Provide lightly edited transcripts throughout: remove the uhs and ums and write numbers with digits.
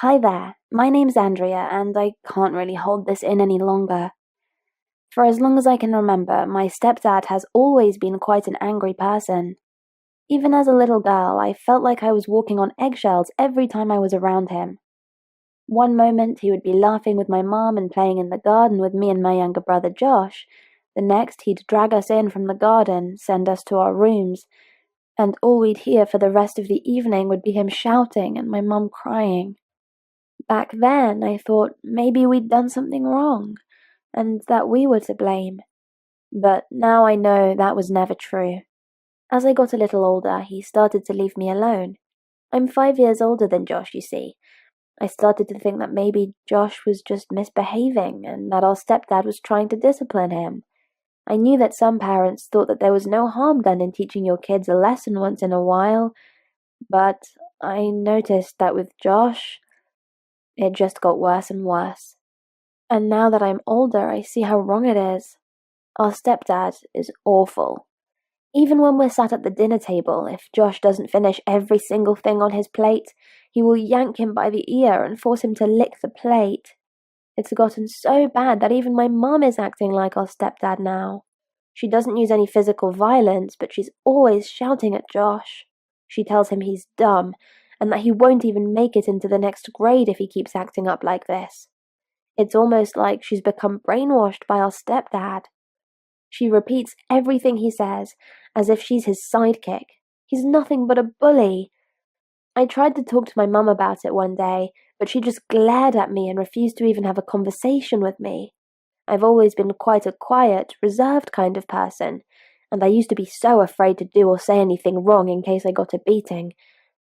Hi there, my name's Andrea, and I can't really hold this in any longer. For as long as I can remember, my stepdad has always been quite an angry person. Even as a little girl, I felt like I was walking on eggshells every time I was around him. One moment he would be laughing with my mom and playing in the garden with me and my younger brother Josh. The next he'd drag us in from the garden, send us to our rooms, and all we'd hear for the rest of the evening would be him shouting and my mum crying. Back then, I thought maybe we'd done something wrong, and that we were to blame. But now I know that was never true. As I got a little older, he started to leave me alone. I'm 5 years older than Josh, you see. I started to think that maybe Josh was just misbehaving, and that our stepdad was trying to discipline him. I knew that some parents thought that there was no harm done in teaching your kids a lesson once in a while, but I noticed that with Josh, it just got worse and worse. And now that I'm older, I see how wrong it is. Our stepdad is awful. Even when we're sat at the dinner table, if Josh doesn't finish every single thing on his plate, he will yank him by the ear and force him to lick the plate. It's gotten so bad that even my mum is acting like our stepdad now. She doesn't use any physical violence, but she's always shouting at Josh. She tells him he's dumb, and that he won't even make it into the next grade if he keeps acting up like this. It's almost like she's become brainwashed by our stepdad. She repeats everything he says, as if she's his sidekick. He's nothing but a bully. I tried to talk to my mum about it one day, but she just glared at me and refused to even have a conversation with me. I've always been quite a quiet, reserved kind of person, and I used to be so afraid to do or say anything wrong in case I got a beating.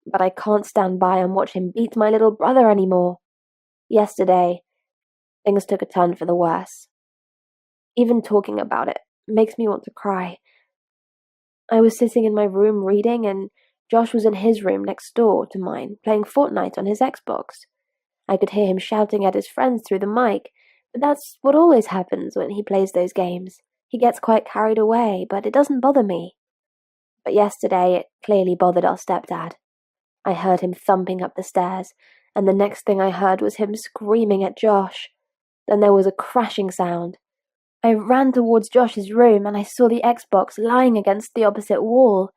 But I can't stand by and watch him beat my little brother anymore. Yesterday, things took a turn for the worse. Even talking about it makes me want to cry. I was sitting in my room reading, and Josh was in his room next door to mine, playing Fortnite on his Xbox. I could hear him shouting at his friends through the mic, but that's what always happens when he plays those games. He gets quite carried away, but it doesn't bother me. But yesterday it clearly bothered our stepdad. I heard him thumping up the stairs, and the next thing I heard was him screaming at Josh. Then there was a crashing sound. I ran towards Josh's room and I saw the Xbox lying against the opposite wall,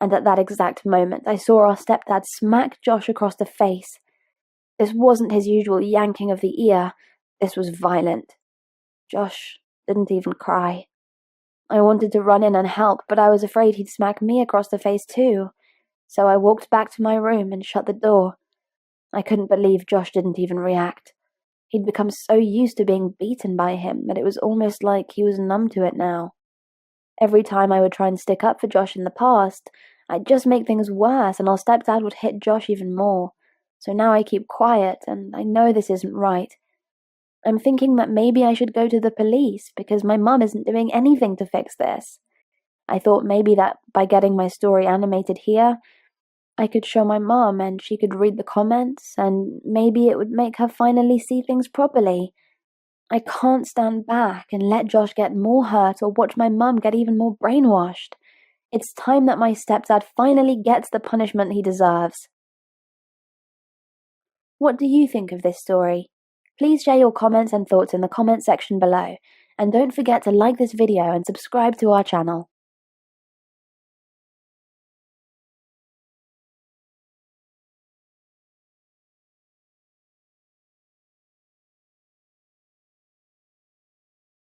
and at that exact moment I saw our stepdad smack Josh across the face. This wasn't his usual yanking of the ear, this was violent. Josh didn't even cry. I wanted to run in and help, but I was afraid he'd smack me across the face too, so I walked back to my room and shut the door. I couldn't believe Josh didn't even react. He'd become so used to being beaten by him that it was almost like he was numb to it now. Every time I would try and stick up for Josh in the past, I'd just make things worse and our stepdad would hit Josh even more. So now I keep quiet, and I know this isn't right. I'm thinking that maybe I should go to the police because my mum isn't doing anything to fix this. I thought maybe that by getting my story animated here, I could show my mum and she could read the comments, and maybe it would make her finally see things properly. I can't stand back and let Josh get more hurt or watch my mum get even more brainwashed. It's time that my stepdad finally gets the punishment he deserves. What do you think of this story? Please share your comments and thoughts in the comment section below, and don't forget to like this video and subscribe to our channel.